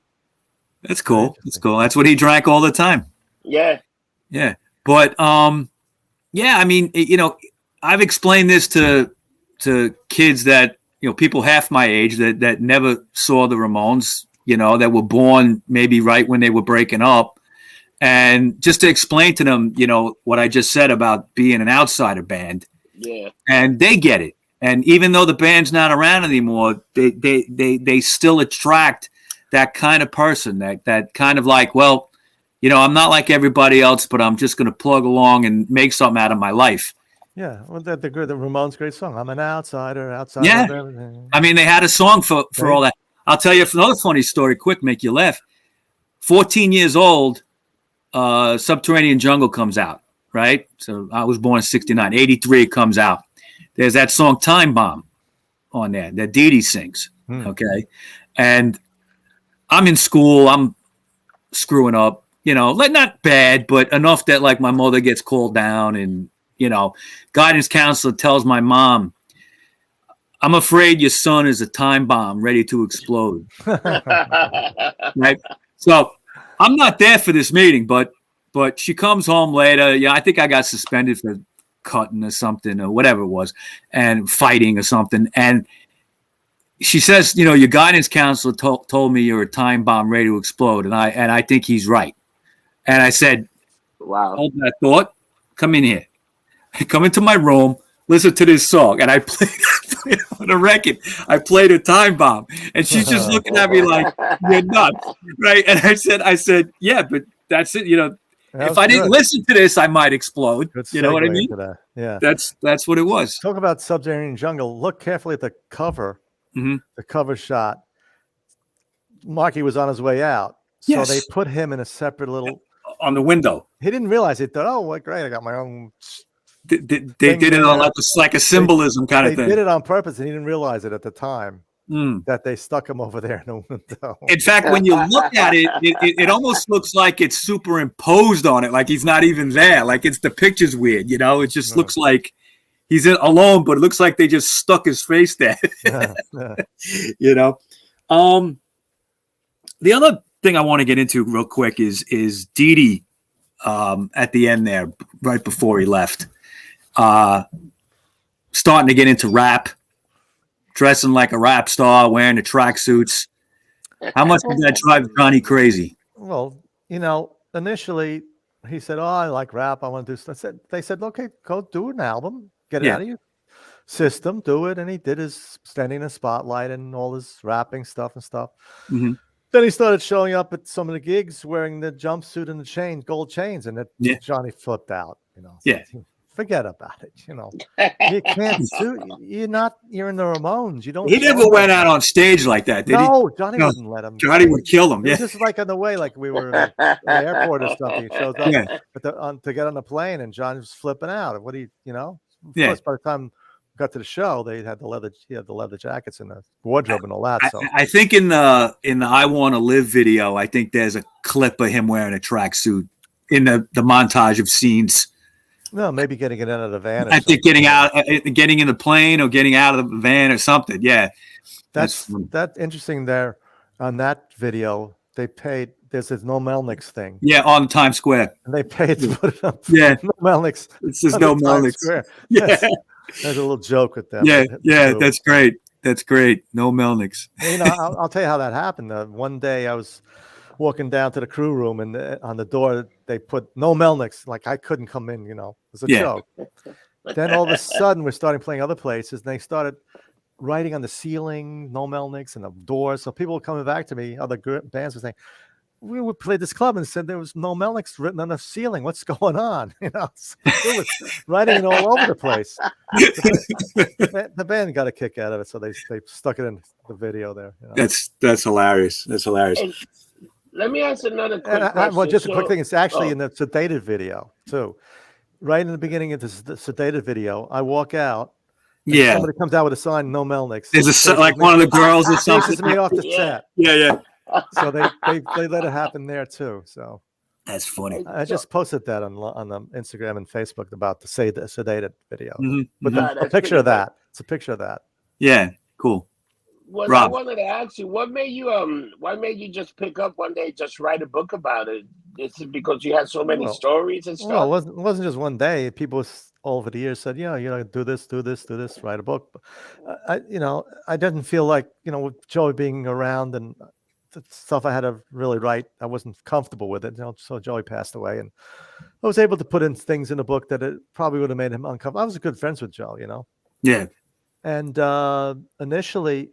That's cool. That's cool. That's what he drank all the time.
Yeah.
Yeah. But yeah, I mean, I've explained this to kids that, people half my age that never saw the Ramones, that were born maybe right when they were breaking up. And just to explain to them, what I just said about being an outsider band.
Yeah.
And they get it. And even though the band's not around anymore, they still attract that kind of person, that kind of like, well, I'm not like everybody else, but I'm just going to plug along and make something out of my life.
Yeah. Well, the Ramones' great song. I'm an outsider of everything.
I mean, they had a song for all that. I'll tell you another funny story, quick, make you laugh. 14 years old, Subterranean Jungle comes out, right? So I was born in 69. 83 it comes out. There's that song Time Bomb on there that Dee Dee sings, okay? And I'm in school. I'm screwing up, like not bad, but enough that like my mother gets called down and, guidance counselor tells my mom, "I'm afraid your son is a time bomb ready to explode." Right? So I'm not there for this meeting, but she comes home later. Yeah, I think I got suspended for cutting or something or whatever it was and fighting or something. And she says, your guidance counselor told me you're a time bomb ready to explode. And I think he's right. And I said,
Wow.
Hold that thought. Come in here. Come into my room. Listen to this song. And I played on the record. I played a time bomb. And she's just looking at me like, you're nuts. Right. And I said, yeah, but that's it. If I didn't listen to this, I might explode. You know what I mean?
Yeah.
That's what it was.
Talk about Subterranean Jungle. Look carefully at the cover.
Mm-hmm.
The cover shot. Marky was on his way out. So they put him in a separate little
on the window.
He didn't realize it. Thought, oh, what great! I got my own.
They did it on like a symbolism kind of thing.
They did it on purpose, and he didn't realize it at the time that they stuck him over there in the window.
In fact, when you look at it, it almost looks like it's superimposed on it, like he's not even there. Like the picture's weird, It just looks like he's alone, but it looks like they just stuck his face there. The other thing I want to get into real quick is Dee Dee at the end there, right before he left, starting to get into rap, dressing like a rap star, wearing the tracksuits. How much did that drive Johnny crazy?
Well, initially he said, "Oh, I like rap. I want to do stuff." They said, "Okay, go do an album, get it out of your system, do it." And he did his standing in the spotlight and all his rapping stuff and stuff. Mm-hmm. Then he started showing up at some of the gigs wearing the jumpsuit and the gold chains, and Johnny flipped out. Forget about it. You can't do. You're in the Ramones. You don't.
He never went out on stage like that, did he?
No, Johnny wouldn't let him.
Johnny would kill him.
It was just like on the way, like we were at the airport or something. He shows up to get on the plane, and Johnny was flipping out. What do you? Of course, by the time got to the show, they had he had the leather jackets and the wardrobe and all that. So
I think in the I Want to Live video, I think there's a clip of him wearing a tracksuit in the montage of scenes.
No, maybe getting it out of the van.
I think getting in the plane or getting out of the van or something. Yeah,
that's interesting. There on that video, they paid. There's this No Melnick's thing.
Yeah, on Times Square,
and they paid to put it up.
Yeah,
No Melnick's.
It says No Melnick's.
Yeah. There's a little joke with them.
Yeah, that's great. That's great. No Melnick's.
I'll tell you how that happened. One day I was walking down to the crew room, and on the door they put No Melnick's. Like I couldn't come in. It was a joke. Then all of a sudden we're starting playing other places, and they started writing on the ceiling No Melnick's and the doors. So people were coming back to me. Other bands were saying, we would play this club and said there was no Melnick's written on the ceiling. What's going on? So it was writing it all over the place. The band got a kick out of it, so they stuck it in the video there.
That's hilarious. That's hilarious.
And let me ask another quick question.
Well, just a quick thing. It's actually in the sedated video too. Right in the beginning of the sedated video, I walk out.
Yeah.
Somebody comes out with a sign, no Melnick's.
There's like one of the girls or something.
Chases me off the set.
Yeah.
So they let it happen there too. So
that's funny.
I just posted that on the Instagram and Facebook about the sedated video. But a picture of that. It's a picture of that.
Yeah, cool.
Well,
Rob.
I wanted to ask you, what made you just pick up one day, just write a book about it? Is it because you had so many stories and stuff?
Well, it wasn't just one day. People all over the years said, do this, write a book. I didn't feel like, with Joey being around and the stuff I had to really write, I wasn't comfortable with it. So Joey passed away, and I was able to put in things in the book that it probably would have made him uncomfortable. I was good friends with Joe,
Yeah.
And initially,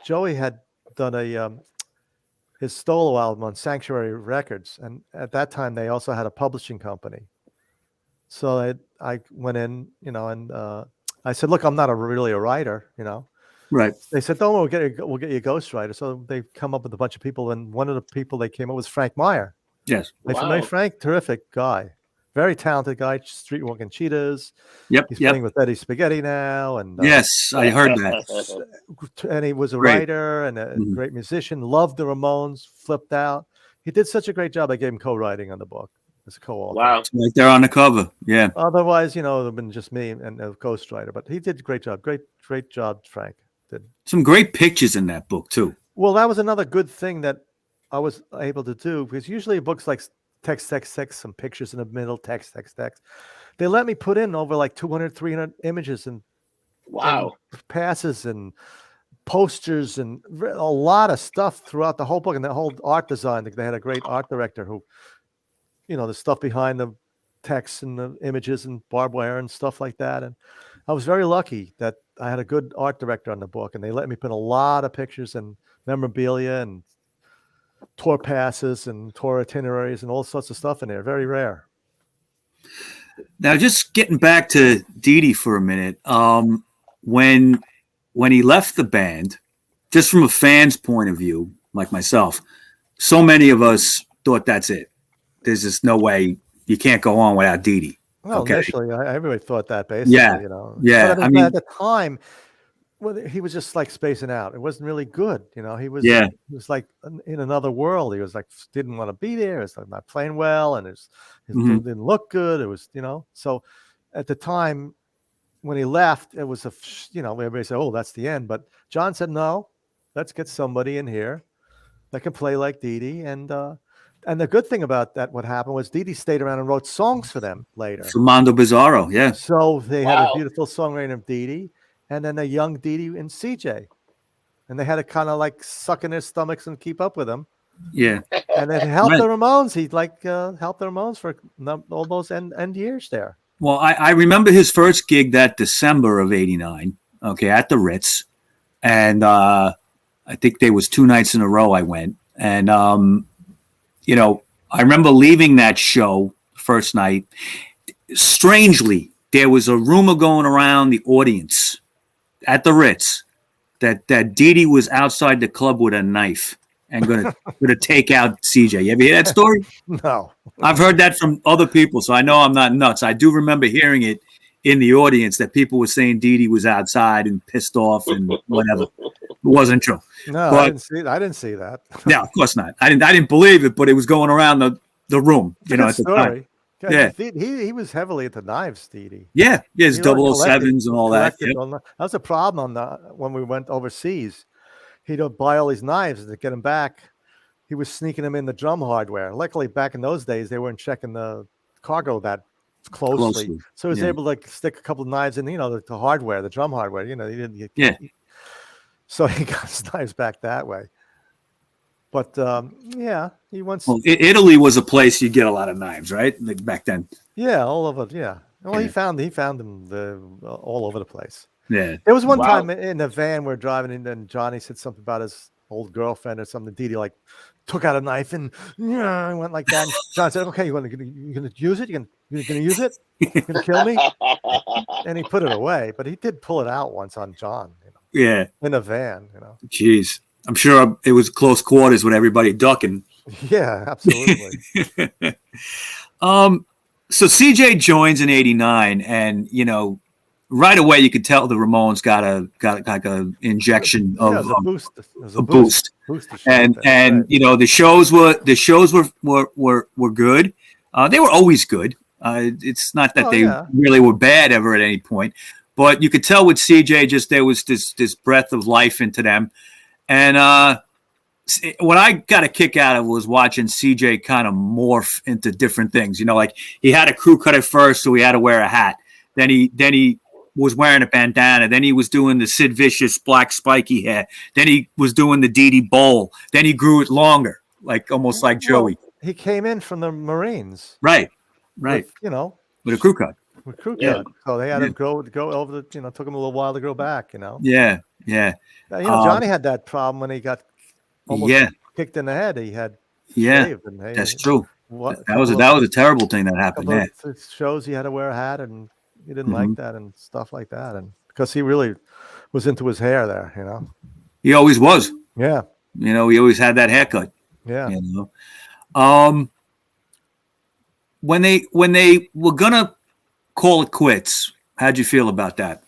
Joey had done his solo album on Sanctuary Records, and at that time they also had a publishing company. So I went in, and I said, "Look, I'm not really a writer,
Right.
They said, "Don't worry, we'll get you a ghostwriter." So they come up with a bunch of people, and one of the people they came up with was Frank Meyer.
Yes.
Wow. Frank, terrific guy, very talented guy, street walking cheetahs.
Yep.
He's playing with Eddie Spaghetti now, and
yes, I heard that.
And he was a writer and a great musician. Loved the Ramones. Flipped out. He did such a great job. I gave him co-writing on the book as a co-author.
Wow,
right there on the cover. Yeah.
Otherwise, it would have been just me and a ghostwriter. But he did a great job. Great job, Frank. Did
some great pictures in that book too.
Well, that was another good thing that I was able to do, because usually books like text, some pictures in the middle, text. They let me put in over like 200, 300 images and passes and posters and a lot of stuff throughout the whole book, and the whole art design. They had a great art director who, the stuff behind the text and the images and barbed wire and stuff like that. And I was very lucky that I had a good art director on the book, and they let me put a lot of pictures and memorabilia and tour passes and tour itineraries and all sorts of stuff in there. Very rare.
Now, just getting back to Dee Dee for a minute, when he left the band, just from a fan's point of view, like myself, so many of us thought that's it. There's just no way you can't go on without Dee Dee.
Well,
okay.
Initially, everybody thought that basically,
Yeah.
Yeah. But at the time, he was just like spacing out. It wasn't really good. He was like in another world. He was like, didn't want to be there. It's like not playing well. And his didn't look good. It was, so at the time when he left, it was everybody said, "Oh, that's the end." But John said, "No, let's get somebody in here that can play like Dee Dee." And the good thing about that, what happened was Dee Dee stayed around and wrote songs for them later.
For Mondo Bizarro, yeah.
So they had a beautiful songwriting of Dee Dee, and then a young Dee Dee and CJ. And they had to kind of like suck in their stomachs and keep up with them.
Yeah.
And it helped the Ramones. He helped the Ramones for all those end years there.
Well, I remember his first gig that December of '89, at the Ritz. And I think there was 2 nights in a row I went. And, I remember leaving that show first night. Strangely, there was a rumor going around the audience at the Ritz that Dee Dee was outside the club with a knife and gonna take out CJ. You ever hear that story?
No.
I've heard that from other people, so I know I'm not nuts. I do remember hearing it in the audience that people were saying Dee Dee was outside and pissed off and whatever. It wasn't true.
No, I didn't see that.
Yeah, of course not. I didn't believe it, but it was going around the room. At the time.
Yeah, he was heavily into knives, Dee Dee.
Yeah, his 007s and all that. Yep.
That was a problem when we went overseas. He'd buy all these knives to get them back. He was sneaking them in the drum hardware. Luckily, back in those days, they weren't checking the cargo that closely. So he was able to stick a couple of knives in, the hardware, the drum hardware. He didn't. So he got his knives back that way. But he once.
Well, Italy was a place you get a lot of knives, right? Like back then.
Yeah, all over. Yeah. Well, he found them all over the place.
Yeah.
There was one time in the van we're driving, and Johnny said something about his old girlfriend or something. Dee Dee took out a knife and went like that. And John said, "Okay, you gonna use it? You gonna use it? You gonna kill me?" And he put it away, but he did pull it out once on John.
Yeah.
In a van.
Jeez, I'm sure it was close quarters with everybody ducking.
Yeah, absolutely.
So CJ joins in '89, and right away you could tell the Ramones got like a injection of
it was a boost. It was
a boost. And
right.
the shows were good. They were always good. It's not that they really were bad ever at any point, but you could tell with CJ there was this breath of life into them. And what I got a kick out of was watching CJ kind of morph into different things. Like he had a crew cut at first, so he had to wear a hat. Then he was wearing a bandana. Then he was doing the Sid Vicious black spiky hair. Then he was doing the Dee Dee bowl. Then he grew it longer, almost like Joey.
He came in from the Marines.
Right.
With,
with a crew cut.
With crew cut. So they had him go over the, took him a little while to grow back,
Yeah.
Johnny had that problem when he got almost kicked in the head. He had shaved, and
that's true. That was a terrible thing that happened there.
Shows he had to wear a hat, and he didn't like that and stuff like that, and because he really was into his hair there,
He always was.
Yeah.
He always had that haircut.
Yeah.
When they were gonna call it quits, how'd you feel about that?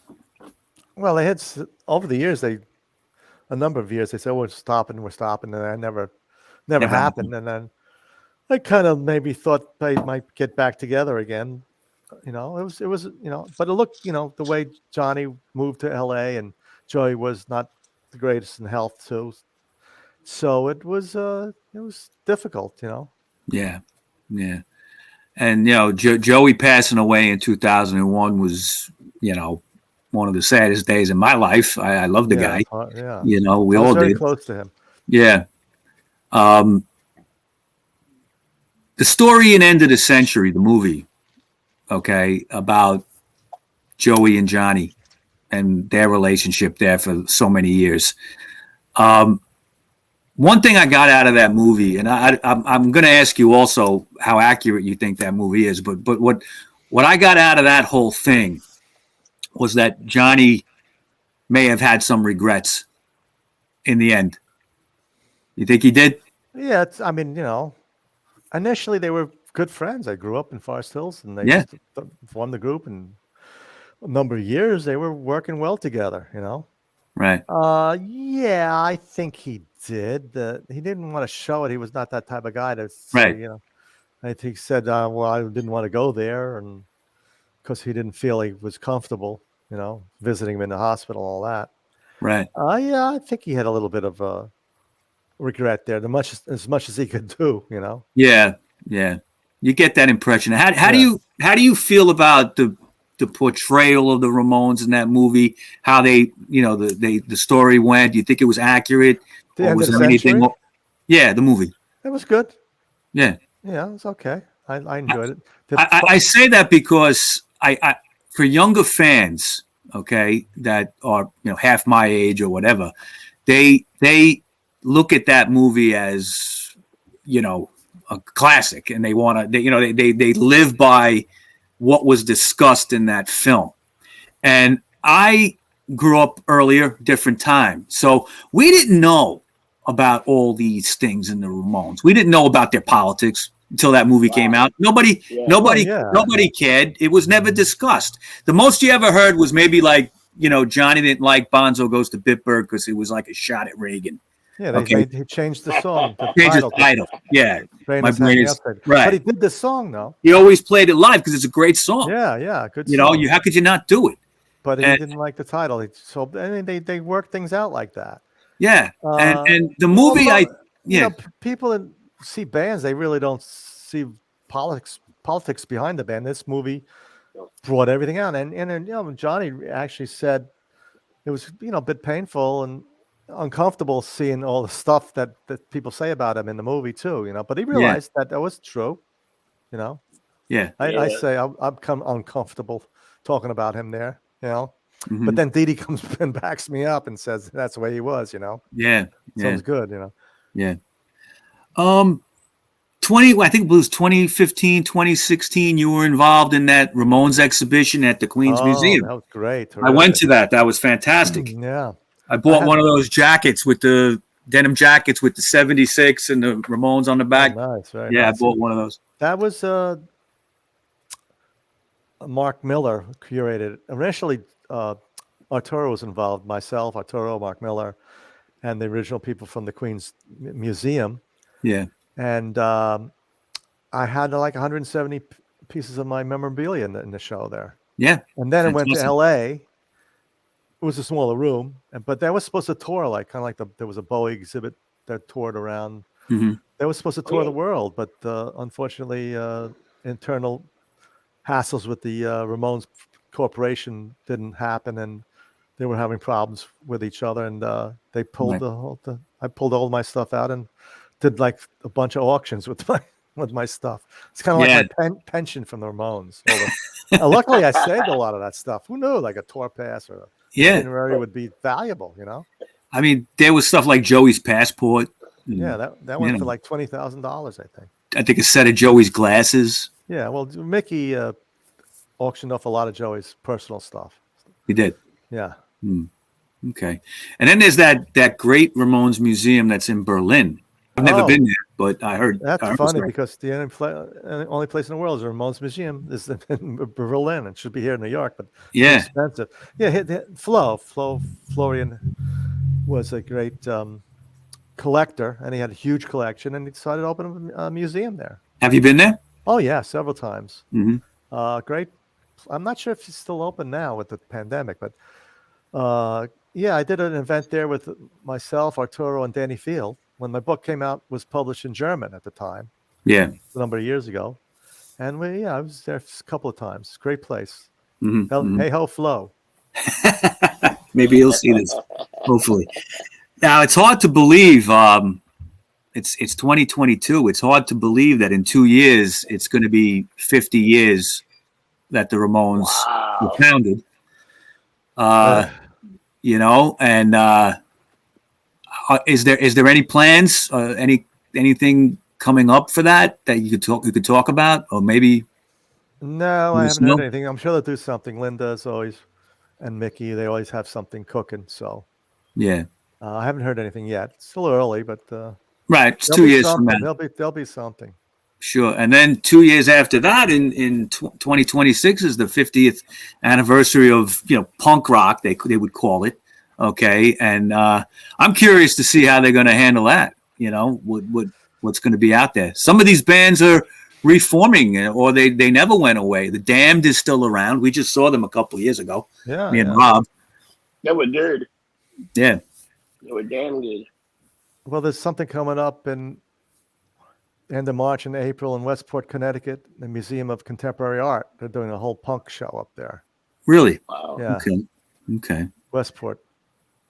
Well, they had over the years, a number of years, they said, we're stopping, and that never happened. And then I kind of maybe thought they might get back together again. It was, but it looked, the way Johnny moved to LA and Joey was not the greatest in health too. So it was difficult,
Yeah. And, Joey passing away in 2001 was, one of the saddest days in my life. I love the guy.
Yeah.
We all
very
did.
Close to him.
Yeah. The story and End of the Century, the movie, about Joey and Johnny and their relationship there for so many years. One thing I got out of that movie, and I'm going to ask you also how accurate you think that movie is, but what I got out of that whole thing was that Johnny may have had some regrets in the end. You think he did?
Yeah, initially they were good friends. I grew up in Forest Hills, and they formed the group, and a number of years they were working well together.
Right.
Yeah, I think he did. He didn't want to show it. He was not that type of guy to say,
right.
I think he said, well, I didn't want to go there, and because he didn't feel he was comfortable, visiting him in the hospital, all that.
Right.
Yeah, I think he had a little bit of a regret there, as much as he could do,
Yeah. You get that impression. How do you feel about the portrayal of the Ramones in that movie? How they, the story went? Do you think it was accurate? Or was there anything? Yeah, the movie.
It was good.
Yeah.
Yeah, it was okay. I enjoyed it.
I say that because I for younger fans, that are half my age or whatever, they look at that movie as a classic, and they want to they live by what was discussed in that film. And I grew up earlier, different time, so we didn't know about all these things in the Ramones. We didn't know about their politics until that movie came out. Nobody cared. It was never discussed. The most you ever heard was maybe Johnny didn't like Bonzo Goes to Bitburg because it was like a shot at Reagan.
Yeah, they changed the song.
The title. Yeah. My brain is right.
But he did the song though.
He always played it live because it's a great song.
Yeah, good song.
How could you not do it?
But he didn't like the title. They work things out like that.
Yeah. And the movie
people that see bands, they really don't see politics behind the band. This movie brought everything out. And Johnny actually said it was, a bit painful and uncomfortable seeing all the stuff that people say about him in the movie too, but he realized that was true,
Yeah.
I say I'm uncomfortable talking about him there,
Mm-hmm.
But then Dee Dee comes and backs me up and says that's the way he was,
Yeah.
So it was good,
Yeah. I think it was 2015, 2016. You were involved in that Ramones exhibition at the Queens Museum.
That was great.
I went to that. That was fantastic.
Yeah.
I bought one of those jackets with the denim jackets with the 76 and the Ramones on the back.
Oh, nice. Very
nice. I bought one of those.
That was Mark Miller curated. Initially, Arturo was involved. Myself, Arturo, Mark Miller, and the original people from the Queens Museum.
Yeah.
And I had like 170 pieces of my memorabilia in the show there.
Yeah.
And then it went to LA. It was a smaller room, but that was supposed to tour there was a Bowie exhibit that toured around.
Mm-hmm.
They were supposed to tour the world, but unfortunately, internal hassles with the Ramones Corporation didn't happen, and they were having problems with each other, and they pulled I pulled all my stuff out and did like a bunch of auctions with my stuff. It's kind of like my pension from the Ramones. Luckily, I saved a lot of that stuff. Who knew? Like a tour pass or itinerary would be valuable, you know?
I mean, there was stuff like Joey's passport.
Yeah, that went for like $20,000, I think.
I think a set of Joey's glasses.
Yeah, well, Mickey auctioned off a lot of Joey's personal stuff.
He did.
Yeah.
Okay. And then there's that great Ramones Museum that's in Berlin. I've never been there, but I heard.
That's funny because the only place in the world is the Ramones Museum is in Berlin. It should be here in New York, but it's expensive. Yeah, Florian was a great collector, and he had a huge collection, and he decided to open a museum there.
Have you been there?
Oh yeah, several times.
Mm-hmm.
Great. I'm not sure if he's still open now with the pandemic, but yeah, I did an event there with myself, Arturo, and Danny Field. When my book came out, was published in German at the time.
Yeah,
a number of years ago, and I was there a couple of times. Great place. Hey ho, Flo.
Maybe he'll see this. Hopefully. Now it's hard to believe. It's 2022. It's hard to believe that in 2 years it's going to be 50 years that the Ramones were founded. You know, and is there any plans? Anything coming up for that you could talk about, or maybe?
No, I haven't heard anything. I'm sure they'll do something. Linda's always, and Mickey, they always have something cooking. So yeah, I haven't heard anything yet. It's still early, but
right, it's 2 years from now.
There'll be something.
Sure, and then 2 years after that, in 2026 is the 50th anniversary of punk rock. They would call it. Okay, and I'm curious to see how they're going to handle that. What's going to be out there. Some of these bands are reforming, or they never went away. The Damned is still around. We just saw them a couple of years ago.
Yeah,
me and Rob.
They were good.
Yeah,
they were damn good.
Well, there's something coming up in end of March and April in Westport, Connecticut, the Museum of Contemporary Art. They're doing a whole punk show up there.
Really?
Wow.
Yeah.
Okay.
Westport,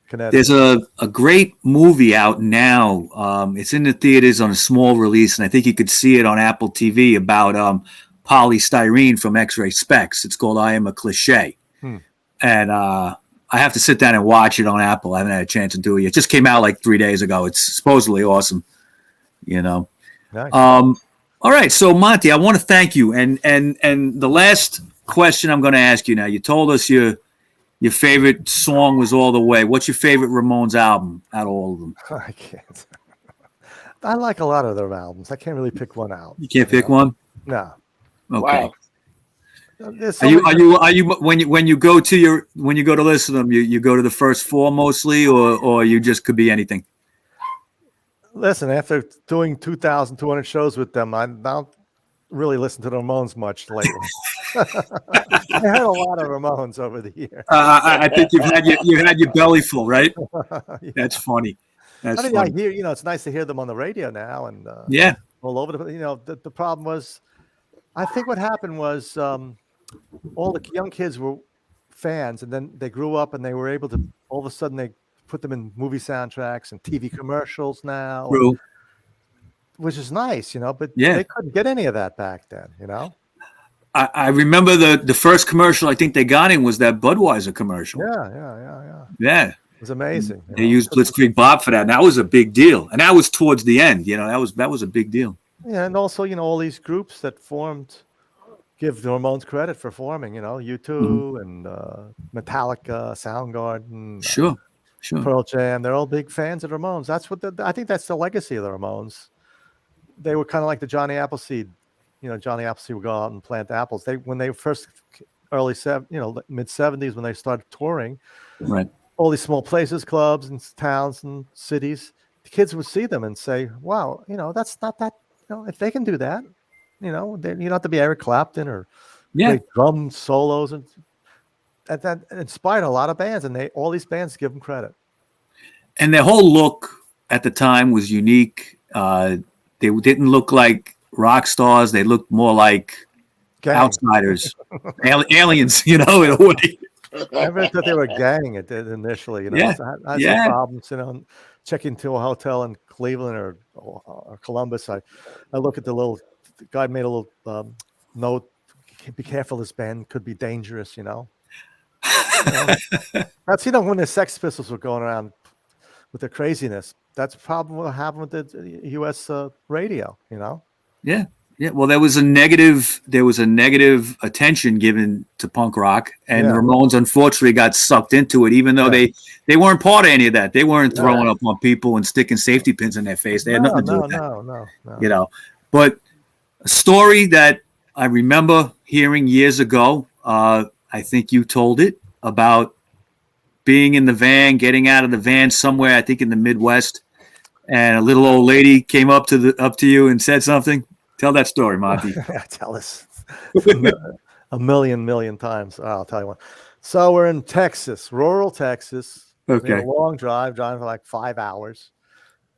Connecticut.
There's a great movie out now. It's in the theaters on a small release, and I think you could see it on Apple TV about polystyrene from X-Ray Specs. It's called I Am a Cliche. And I have to sit down and watch it on Apple. I haven't had a chance to do it yet. It just came out like 3 days ago. It's supposedly awesome.
Nice.
All right. So Monty, I want to thank you. And the last question I'm going to ask you now, you told us your favorite song was All the Way. What's your favorite Ramones album out of all of them?
I can't. I like a lot of their albums. I can't really pick one out.
You can't pick one?
No.
Okay.
Wow.
Are you when you go to listen to them, you go to the first four mostly, or you just could be anything?
Listen, after doing 2,200 shows with them, I don't really listen to the Ramones much lately. I heard a lot of Ramones over the years.
I think you've had your belly full, right? Yeah. That's funny. That's funny.
I hear, it's nice to hear them on the radio now, and all over the problem was, I think what happened was all the young kids were fans, and then they grew up and they were able to, all of a sudden they put them in movie soundtracks and TV commercials now.
True.
Which is nice, but they couldn't get any of that back then,
I remember the first commercial I think they got in was that Budweiser commercial.
Yeah.
Yeah.
was amazing.
They used Blitzkrieg Bob for that. And that was a big deal. And that was towards the end. That was a big deal.
Yeah, and also, all these groups that formed give the Ramones credit for forming, U2 and Metallica, Soundgarden,
Sure.
Pearl Jam. They're all big fans of the Ramones. That's what I think that's the legacy of the Ramones. They were kind of like the Johnny Appleseed. Johnny Appleseed would go out and plant apples. When they first mid 70s, when they started touring,
right,
all these small places, clubs and towns and cities, the kids would see them and say, wow, that's not that, if they can do that, you don't have to be Eric Clapton or great drum solos. And that inspired a lot of bands, and all these bands give them credit.
And their whole look at the time was unique. They didn't look like rock stars. They looked more like outsiders, aliens, I
never thought they were a gang initially. I had some problems, checking into a hotel in Cleveland or Columbus. I look at the guy made a little note. Be careful, this band could be dangerous. That's when the Sex Pistols were going around with the craziness. That's probably what happened with the U.S. Radio.
Yeah. Well, there was a negative attention given to punk rock, and the Ramones unfortunately got sucked into it, even though they weren't part of any of that. They weren't throwing up on people and sticking safety pins in their face. They had nothing to do with that.
No.
But a story that I remember hearing years ago, I think you told it, about being in the van, getting out of the van somewhere, I think in the Midwest, and a little old lady came up to you and said something. Tell that story, Monty.
Tell us a million times. I'll tell you one. So we're in Texas, rural Texas.
Okay.
A long driving for like 5 hours.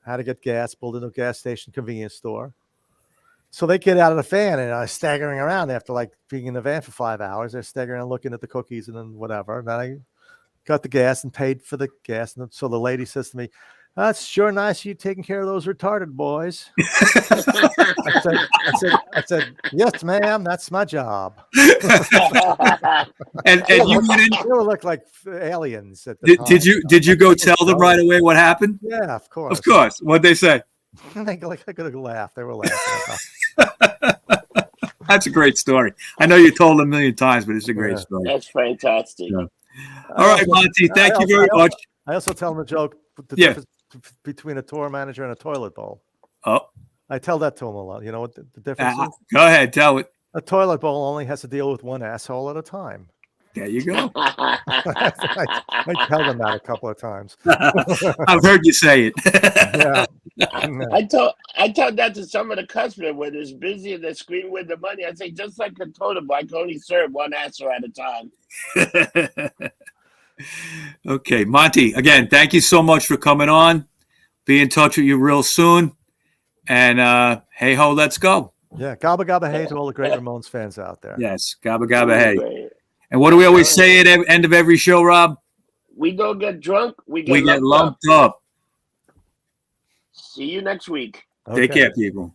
Had to get gas, pulled into a gas station, convenience store. So they get out of the van and are staggering around after like being in the van for 5 hours. They're staggering and looking at the cookies and then whatever. And then I got the gas and paid for the gas. And so the lady says to me, "That's sure nice of you taking care of those retarded boys." I said, "Yes, ma'am, that's my job."
and you went in.
They looked like aliens at the time.
Did you go tell them right away what happened?
Yeah, of course.
Of course. What'd they say?
They could laugh. They were laughing.
That's a great story. I know you told it a million times, but it's a great story.
That's fantastic.
Yeah. All right, Monty. Thank you very much.
I also tell them a joke. The difference between a tour manager and a toilet bowl.
Oh,
I tell that to them a lot. You know what the difference is?
Go ahead, tell it.
A toilet bowl only has to deal with one asshole at a time.
There you go.
I tell them that a couple of times.
I've heard you say it.
Yeah.
I told that to some of the customers when it's busy and they scream with the money. I say, just like a toilet bowl, I can only serve one asshole at a time.
Okay, Monty, again, thank you so much for coming on. Be in touch with you real soon. And hey ho, let's go.
Yeah, gabba gabba hey to all the great Ramones fans out there.
Yes, gabba gabba hey. And what do we always say at the end of every show, Rob?
We go get drunk, we
get lumped up.
See you next week.
Okay. Take care, people.